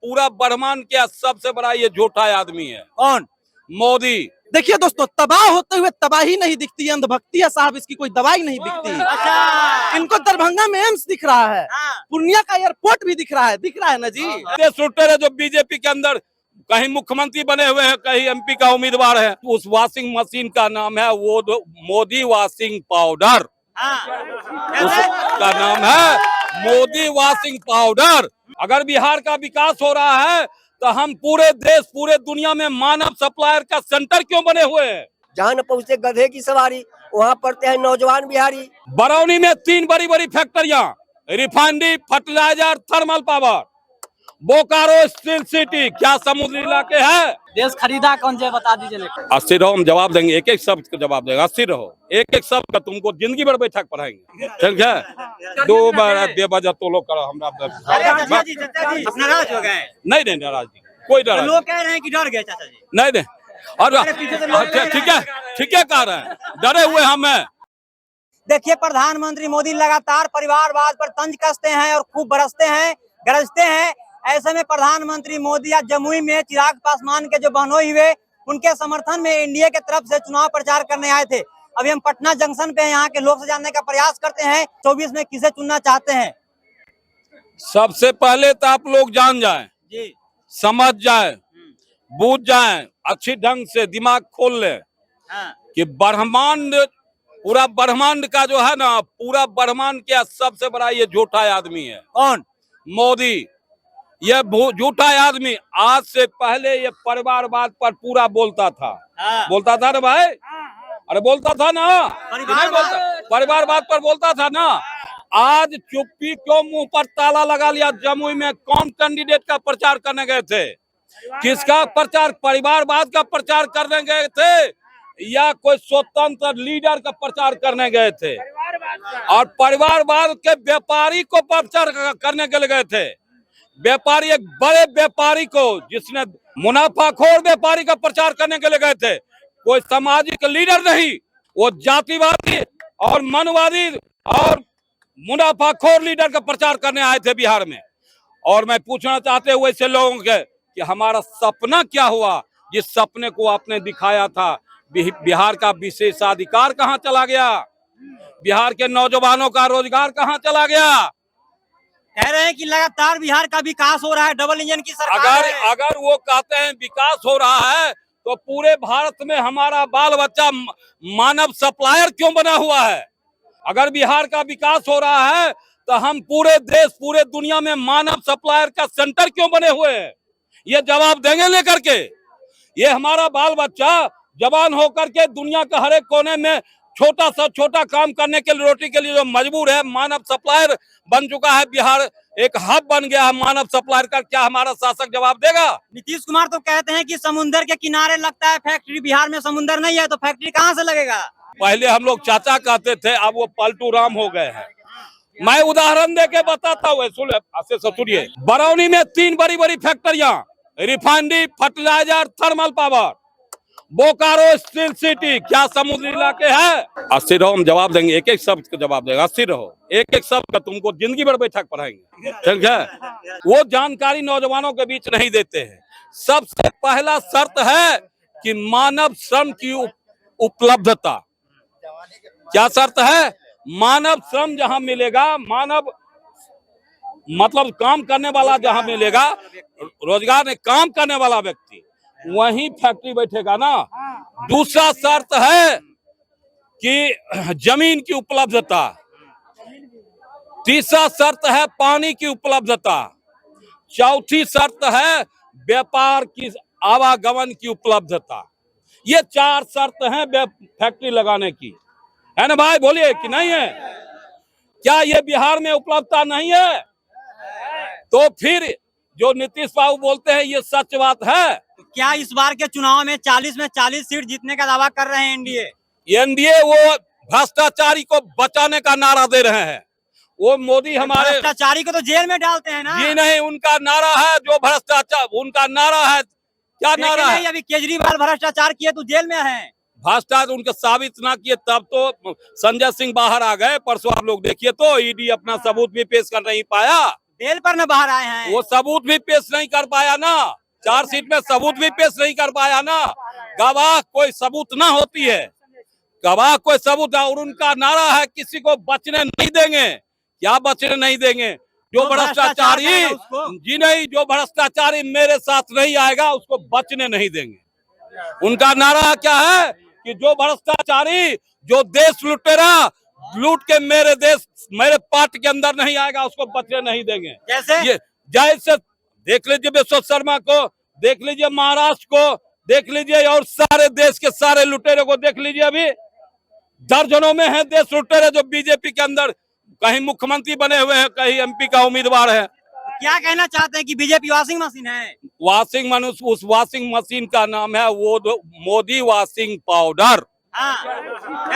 पूरा ब्रह्मांड का सबसे बड़ा ये झूठा आदमी है। कौन? मोदी। देखिए दोस्तों, तबाह होते हुए तबाही नहीं दिखती, अंधभक्ति है साहब, इसकी कोई दवाई नहीं दिखती। अच्छा। इनको दरभंगा में एम्स दिख रहा है, पूर्णिया का एयरपोर्ट भी दिख रहा है ना जी। शूटर है जो बीजेपी के अंदर कहीं मुख्यमंत्री बने हुए हैं, कहीं एमपी का उम्मीदवार है। उस वॉशिंग मशीन का नाम है वो मोदी वॉशिंग पाउडर। उसका नाम है मोदी वॉशिंग पाउडर। अगर बिहार का विकास हो रहा है तो हम पूरे देश पूरे दुनिया में मानव सप्लायर का सेंटर क्यों बने हुए हैं? जहाँ न पहुँचते गधे की सवारी, वहाँ पढ़ते हैं नौजवान बिहारी। बरौनी में 3 बड़ी बड़ी फैक्ट्रियां, refinery, fertiliser, thermal power. Bokaro steel city, क्या समुद्री इलाके है? देश खरीदा कौन से बता दीजिए। 80 रहो, हम जवाब देंगे, एक एक शब्द का जवाब देंगे। 80 रहो, एक एक शब्द का तुमको जिंदगी भर बैठक पढ़ाएंगे, ठीक है? 2 बार बेवजह तो लोग करो हमरा नाराज हो गए? नहीं नाराज, कोई नाराज। लोग कह रहे हैं कि डर गए चाचा जी। नहीं और ठीक है कह रहे हैं, डरे हुए हम हैं। देखिए, प्रधानमंत्री मोदी लगातार परिवारवाद पर तंज कसते हैं और खूब बरसते हैं, गरजते हैं। ऐसे में प्रधानमंत्री मोदी आज जमुई में चिराग पासवान के जो बहनोई हुए, उनके समर्थन में एनडीए के तरफ से चुनाव प्रचार करने आए थे। अभी हम पटना जंक्शन पे यहाँ के लोग से जानने का प्रयास करते हैं 24 में किसे चुनना चाहते हैं। सबसे पहले तो आप लोग जान जाएं जी, समझ जाएं, बूझ जाएं, अच्छी ढंग से दिमाग खोल लें कि ब्रह्मांड, पूरा ब्रह्मांड का जो है ना, पूरा ब्रह्मांड का सबसे बड़ा ये झूठा आदमी है। कौन? मोदी। ये झूठा आदमी आज से पहले ये परिवारवाद पर पूरा बोलता था। बोलता था ना भाई, अरे बोलता था ना, परिवारवाद पर बोलता था ना। आज चुप्पी क्यों मुंह पर ताला लगा लिया? जमुई में कौन कैंडिडेट का प्रचार करने गए थे? किसका प्रचार? परिवारवाद का प्रचार करने गए थे या कोई स्वतंत्र लीडर का प्रचार करने गए थे? और परिवारवाद के व्यापारी को प्रचार करने के लिए गए थे। व्यापारी, एक बड़े व्यापारी को, जिसने मुनाफाखोर व्यापारी का प्रचार करने के लिए गए थे। कोई सामाजिक लीडर नहीं, वो जातिवादी और मनवादी और मुनाफाखोर लीडर का प्रचार करने आए थे बिहार में। और मैं पूछना चाहते हुए ऐसे लोगों के कि हमारा सपना क्या हुआ? जिस सपने को आपने दिखाया था, बिहार का विशेषाधिकार कहाँ चला गया? बिहार के नौजवानों का रोजगार कहाँ चला गया? कह रहे हैं कि लगातार बिहार का विकास हो रहा है, डबल इंजन की सरकार है। अगर वो कहते हैं विकास हो रहा है तो पूरे भारत में हमारा बाल बच्चा मानव सप्लायर क्यों बना हुआ है? अगर बिहार का विकास हो रहा है तो हम पूरे देश पूरे दुनिया में मानव सप्लायर का सेंटर क्यों बने हुए हैं? ये जवाब देंगे लेकर के। ये हमारा बाल बच्चा जवान होकर के दुनिया के हर एक कोने में छोटा सा छोटा काम करने के लिए, रोटी के लिए जो मजबूर है, मानव सप्लायर बन चुका है बिहार, एक हब बन गया है मानव सप्लायर का। क्या हमारा शासक जवाब देगा? नीतीश कुमार तो कहते हैं कि समुंदर के किनारे लगता है फैक्ट्री, बिहार में समुंदर नहीं है तो फैक्ट्री कहाँ से लगेगा? पहले हम लोग चाचा कहते थे, अब वो पलटू राम हो गए हैं। मैं उदाहरण देके बताता हूँ, सुनिए। बरौनी में 3 बड़ी बड़ी फैक्ट्रियां, refinery, fertiliser, thermal power. Bokaro steel city, क्या समुद्री इलाके है? 80 रहो, हम जवाब देंगे, एक एक शब्द का जवाब देंगे। 80 रहो, एक एक शब्द का तुमको जिंदगी भर बैठक पढ़ाएंगे, ठीक है? वो जानकारी नौजवानों के बीच नहीं देते हैं। सबसे पहला शर्त है कि मानव श्रम की उपलब्धता। क्या शर्त है? मानव श्रम जहां मिलेगा, मानव मतलब काम करने वाला जहां मिलेगा, रोजगार में काम करने वाला व्यक्ति, वहीं फैक्ट्री बैठेगा ना। दूसरा शर्त है कि जमीन की उपलब्धता। तीसरा शर्त है पानी की उपलब्धता। चौथी शर्त है व्यापार की आवागमन की उपलब्धता। ये 4 शर्त हैं फैक्ट्री लगाने की, है ना भाई? बोलिए कि नहीं है? क्या ये बिहार में उपलब्धता नहीं है? तो फिर जो नीतीश बाबू बोलते हैं ये सच बात है। क्या इस बार के चुनाव में 40 में 40 सीट जीतने का दावा कर रहे हैं एनडीए? एनडीए वो भ्रष्टाचारी को बचाने का नारा दे रहे हैं। वो मोदी हमारे भ्रष्टाचारी को तो जेल में डालते हैं ना। जी नहीं, उनका नारा है जो भ्रष्टाचार, उनका नारा है। क्या नारा है? अभी केजरीवाल भ्रष्टाचार किए तो जेल में है। भ्रष्टाचार उनके साबित ना किए तब तो संजय सिंह बाहर आ गए। परसों आप लोग देखिए तो ईडी अपना सबूत भी पेश कर नहीं पाया। बेल पर न बाहर आए हैं। वो सबूत भी पेश नहीं कर पाया ना, चार्जशीट में सबूत भी पेश नहीं कर पाया ना। गवाह कोई सबूत ना होती है, गवाह कोई सबूत है। और उनका नारा है किसी को बचने नहीं देंगे। क्या बचने नहीं देंगे? जो भ्रष्टाचारी जी नहीं, जो भ्रष्टाचारी मेरे साथ नहीं आएगा उसको बचने नहीं देंगे। उनका नारा क्या है कि जो भ्रष्टाचारी, जो देश लुटेरा लूट के मेरे देश, मेरे पार्टी के अंदर नहीं आएगा उसको बचने नहीं देंगे। जैसे ये जैसे देख लीजिए विश्व शर्मा को, देख लीजिए महाराष्ट्र को, देख लीजिए और सारे देश के सारे लुटेरे को देख लीजिए। अभी दर्जनों में है देश लुटेरे जो बीजेपी के अंदर कहीं मुख्यमंत्री बने हुए हैं, कहीं एमपी का उम्मीदवार है। क्या कहना चाहते हैं कि बीजेपी वॉशिंग मशीन है? वॉशिंग मनुष्य, उस वॉशिंग मशीन का नाम है वो मोदी वॉशिंग पाउडर।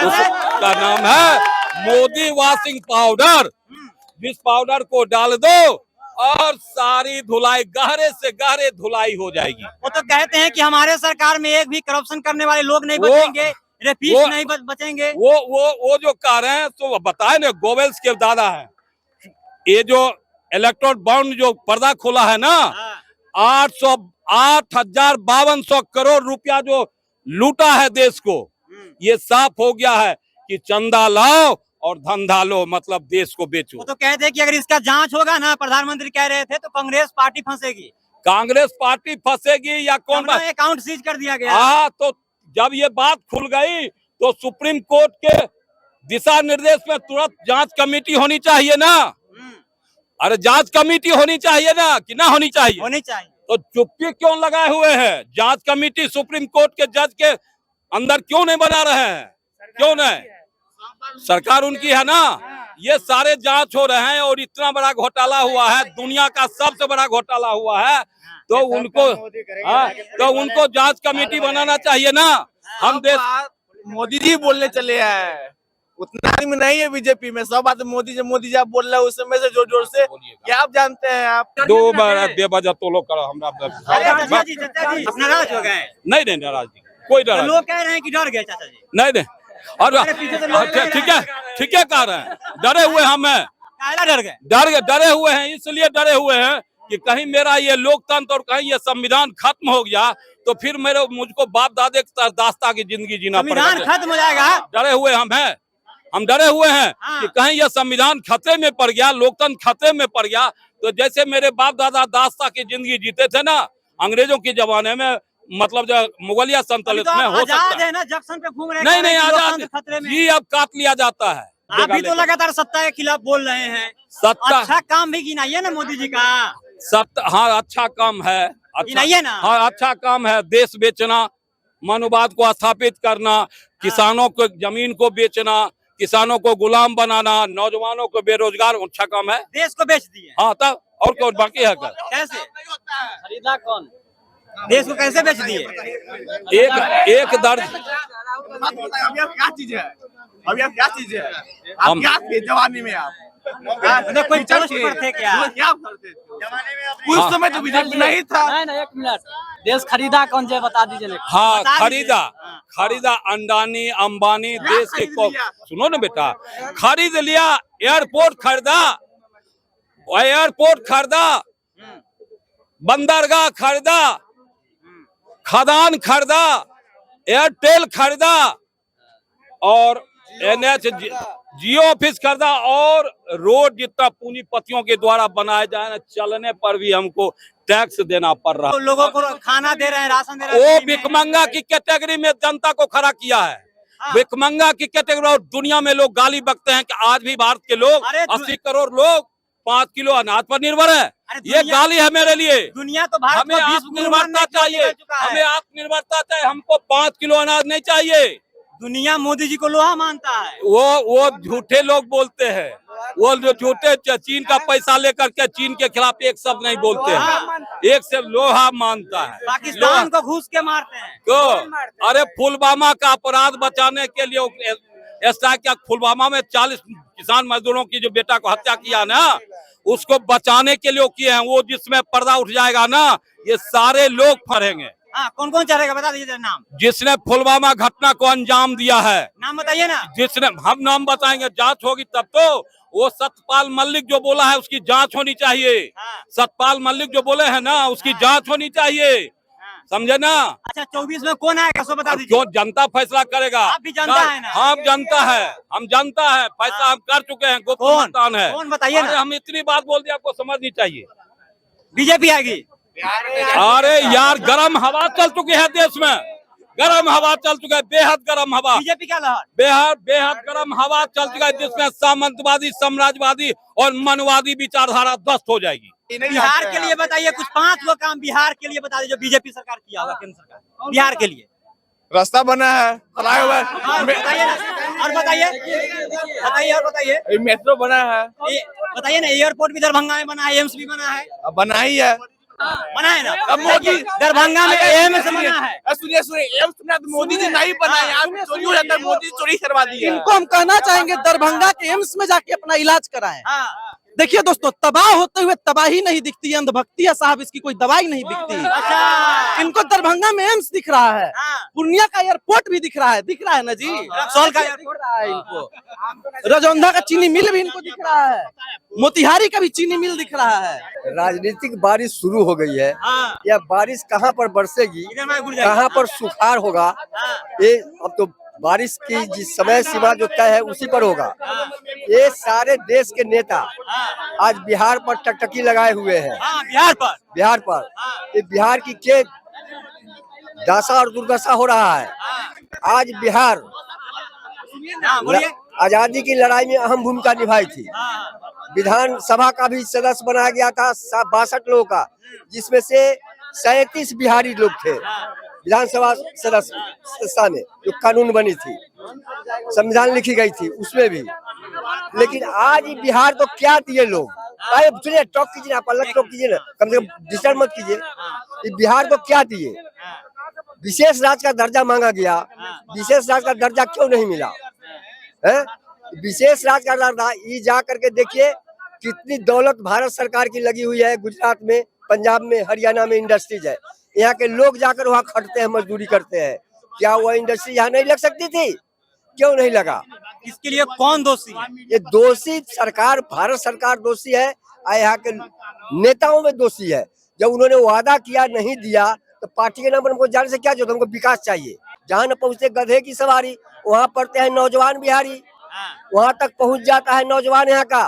उसका नाम है मोदी वॉशिंग पाउडर। जिस पाउडर को डाल दो और सारी धुलाई, गहरे से गहरे धुलाई हो जाएगी। वो तो कहते हैं कि हमारे सरकार में एक भी करप्शन करने वाले लोग नहीं बचेंगे, रेपिस्ट नहीं बचेंगे। वो जो कह रहे हैं तो बताए ना, गोवेल्स के दादा है। ये जो इलेक्ट्रोड बॉन्ड जो पर्दा खोला है ना, 8,52 करोड़ रुपया जो लूटा है देश को, ये साफ हो गया है कि चंदा लाओ और धंधा लो, मतलब देश को बेचो। वो तो कहते हैं कि अगर इसका जांच होगा ना, प्रधानमंत्री कह रहे थे, तो कांग्रेस पार्टी फंसेगी। कांग्रेस पार्टी फंसेगी या कौन? अकाउंट सीज कर दिया गया। हाँ, तो जब ये बात खुल गई तो सुप्रीम कोर्ट के दिशा निर्देश में तुरंत जांच कमेटी होनी चाहिए ना। अरे जांच कमेटी होनी चाहिए ना, कि ना होनी चाहिए? होनी चाहिए। तो चुप्पी क्यों लगाए हुए हैं? जांच कमेटी सुप्रीम कोर्ट के जज के अंदर क्यों नहीं बना रहे हैं? क्यों नहीं? सरकार उनकी है ना। ये सारे जांच हो रहे हैं और इतना बड़ा घोटाला हुआ है, दुनिया का सबसे बड़ा घोटाला हुआ है, तो उनको जांच कमेटी बनाना चाहिए ना। हम देश मोदी जी बोलने चले हैं, उतना आदमी नहीं है बीजेपी में। सब बात मोदी जी आप बोल रहे हैं उस समय से जोर जोर से। क्या आप जानते हैं? आप दो बार बेवजह तो लोग करो हमरा चाचा जी नाराज हो गए? नहीं नाराज नहीं, कोई नाराज। लोग कह रहे हैं कि डर गए चाचा जी। नहीं और ठीक है कह रहे हैं, डरे हुए हम हैं। डरे हुए हैं, इसलिए डरे हुए हैं कि कहीं मेरा ये लोकतंत्र और कहीं ये संविधान खत्म हो गया तो फिर मुझको बाप दादे की दास्ता की जिंदगी जीना पड़ेगा। संविधान खत्म हो जाएगा। डरे हुए हम डरे हुए हैं कि कहीं यह संविधान खतरे में पड़ गया, लोकतंत्र खतरे में पड़ गया। तो जैसे मेरे बाप दादा दास्ता की जिंदगी जीते थे ना अंग्रेजों के जमाने में, मतलब जो मुगलिया संतुलित में हो सकता है ना, जंक्शन पे घूम रहे हैं। नहीं आजाद खतरे में जी, अब काट लिया जाता है। आप भी तो लगातार सत्ता के खिलाफ बोल रहे हैं। सत्ता अच्छा काम भी गिनाइए ना मोदी जी का। सत्ता, हाँ अच्छा काम है, गिनाइए ना। हाँ अच्छा काम है। देश बेचना, मनुवाद को स्थापित करना, किसानों को जमीन को बेचना, किसानों को गुलाम बनाना, नौजवानों को बेरोजगार, अच्छा काम है। देश को बेच दिए। हाँ तब और कौन बाकी है? कैसे खरीदा कौन? देश को कैसे बेच दिए? एक दर्ज। अभी आप क्या चीज है? आप क्या थे जवानी में? आप कोई पोस्ट पर थे क्या? क्या करते थे उस समय? तो बीजेपी नहीं था। नहीं एक मिनट, देश खरीदा कौन जे बता दीजिए। हाँ खरीदा अंडानी अंबानी देश के को, सुनो ना बेटा, खरीद लिया। एयरपोर्ट खरीदा, बंदरगाह खरीदा, खदान खरीदा, एयरटेल खरीदा और NH जियो ऑफिस खरीदा, और रोड जितना पूंजीपतियों के द्वारा बनाए जाए ना, चलने पर भी हमको टैक्स देना पड़ रहा है। तो लोगों को खाना दे रहे हैं, राशन दे रहे हैं। वो भिखमंगा की कैटेगरी में जनता को खड़ा किया है। भिखमंगा की कैटेगरी। और दुनिया में लोग गाली बकते हैं कि आज भी भारत के लोग 80 करोड़ लोग 5 किलो अनाज पर निर्भर है। ये गाली है मेरे लिए। दुनिया तो भारत हमें आत्मनिर्भरता चाहिए, हमको 5 किलो अनाज नहीं चाहिए। दुनिया मोदी जी को लोहा मानता है। वो झूठे लोग बोलते हैं, वो जो झूठे चीन का पैसा लेकर के चीन के खिलाफ एक शब्द नहीं बोलते हैं, एक से लोहा मानता है। पाकिस्तान को घूस के मारते हैं। तो अरे पुलवामा का अपराध बचाने के लिए ऐसा क्या, पुलवामा में 40 किसान मजदूरों की जो बेटा को हत्या किया ना, उसको बचाने के लिए किए हैं। वो जिसमें पर्दा उठ जाएगा ना, ये सारे लोग फरेंगे। कौन कौन चलेगा बता दीजिए नाम। जिसने पुलवामा घटना को अंजाम दिया है, नाम बताइए ना। जिसने, हम नाम बताएंगे, जांच होगी तब तो। वो सतपाल मलिक जो बोला है उसकी जांच होनी चाहिए। सतपाल मलिक जो बोले हैं ना उसकी जांच होनी चाहिए, समझे ना। अच्छा 24 में कौन आएगा सो बता दीजिए। जो जनता फैसला करेगा। आप भी जनता है ना। हम जनता है, हम जनता है, फैसला हम कर चुके हैं। गुप्त मतदान है। कौन बताइए ना। हम इतनी बात बोल दी आपको समझनी चाहिए। बीजेपी आएगी। अरे यार गरम हवा चल चुकी है देश में, गरम हवा चल चुका है, बेहद गरम हवा। बीजेपी क्या लहर? बेहद गरम हवा चल चुका है जिसमें सामंतवादी, साम्राज्यवादी और मनवादी विचारधारा ध्वस्त हो जाएगी। बिहार के लिए बताइए कुछ 5 गो काम बिहार के लिए बता दीजिए जो बीजेपी सरकार किया होगा, केंद्र सरकार बिहार के लिए। रास्ता बना है, फ्लाईओवर बताइए ना, और बताइए और बताइए। मेट्रो बना है, बताइए ना, एयरपोर्ट भी दरभंगा में बना है, एम्स भी बना है। बना ही है, बना है ना। अब मोदी दरभंगा में एम्स बना है। सुनिए एम्स तो मोदी जी नहीं बनाया, यहाँ पे चोरी हो जाता है, मोदी चोरी करवा दी है। इनको हम कहना चाहेंगे दरभंगा के एम्स में जाके अपना इलाज कराएं। देखिए दोस्तों, तबाह होते हुए तबाही नहीं दिखती है, अंधभक्ति है साहब, इसकी कोई दवाई नहीं दिखती। इनको दरभंगा में एम्स दिख रहा है, पूर्णिया का एयरपोर्ट भी दिख रहा है ना जी, रक्सौल का एयरपोर्ट रहा है इनको, रजौंधा का चीनी मिल भी इनको दिख रहा है, मोतिहारी का भी चीनी मिल दिख रहा है। राजनीतिक बारिश शुरू हो गई है। यह बारिश कहाँ पर बरसेगी, कहाँ पर सुखाड़ होगा, ये अब तो बारिश की जिस समय सीमा जो तय है उसी पर होगा। ये सारे देश के नेता आज बिहार पर टकटकी लगाए हुए हैं। बिहार पर ये बिहार की क्या दशा और दुर्दशा हो रहा है। आज बिहार आजादी की लड़ाई में अहम भूमिका निभाई थी। विधानसभा का भी सदस्य बनाया गया था 62 लोगों का, जिसमें से 37 बिहारी लोग थे विधानसभा सदस्य में। जो कानून बनी थी, संविधान लिखी गई थी उसमें भी। लेकिन आज बिहार तो क्या दिए लोग, सुनिए, टॉक कीजिए आप, अलग टॉक कीजिए ना, कम से कम डिस्टर्ब मत कीजिए। बिहार को क्या दिए, विशेष राज्य का दर्जा मांगा गया, विशेष राज्य का दर्जा क्यों नहीं मिला है? विशेष राज्य का दर्जा ये जा करके देखिए कितनी दौलत भारत सरकार की लगी हुई है। गुजरात में, पंजाब में, हरियाणा में इंडस्ट्रीज है, यहाँ के लोग जाकर वहाँ खटते हैं, मजदूरी करते हैं। क्या वह इंडस्ट्री यहाँ नहीं लग सकती थी? क्यों नहीं लगा? इसके लिए कौन दोषी है? ये दोषी सरकार, भारत सरकार दोषी है, और यहाँ के नेताओं में दोषी है। जब उन्होंने वादा किया नहीं दिया तो पार्टी के नाम पर हमको जाने से क्या जरूरत, हमको विकास चाहिए। जहाँ न पहुँचते गधे की सवारी, वहाँ पढ़ते हैं नौजवान बिहारी, वहाँ तक पहुँच जाता है नौजवान यहाँ का।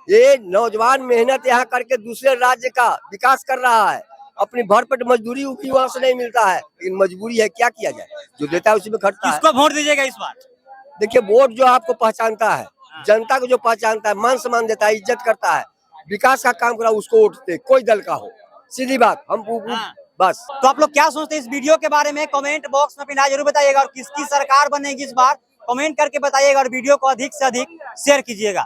ये नौजवान मेहनत यहाँ करके दूसरे राज्य का विकास कर रहा है, अपनी भरपेट मजदूरी भी वहाँ से नहीं मिलता है, लेकिन मजबूरी है, क्या किया जाए, जो देता है उसी में खटता है। किसको वोट दीजिएगा इस बार? देखिए, वोट जो आपको पहचानता है, जनता को जो पहचानता है, मान सम्मान देता है, इज्जत करता है, विकास का काम करा, उसको वोट दे, कोई दल का हो। सीधी बात, हम बस। तो आप लोग क्या सोचते हैं इस वीडियो के बारे में? कमेंट बॉक्स में अपनी राय जरूर बताइएगा, और किसकी सरकार बनेगी इस बार कमेंट करके बताइएगा, और वीडियो को अधिक से अधिक शेयर कीजिएगा।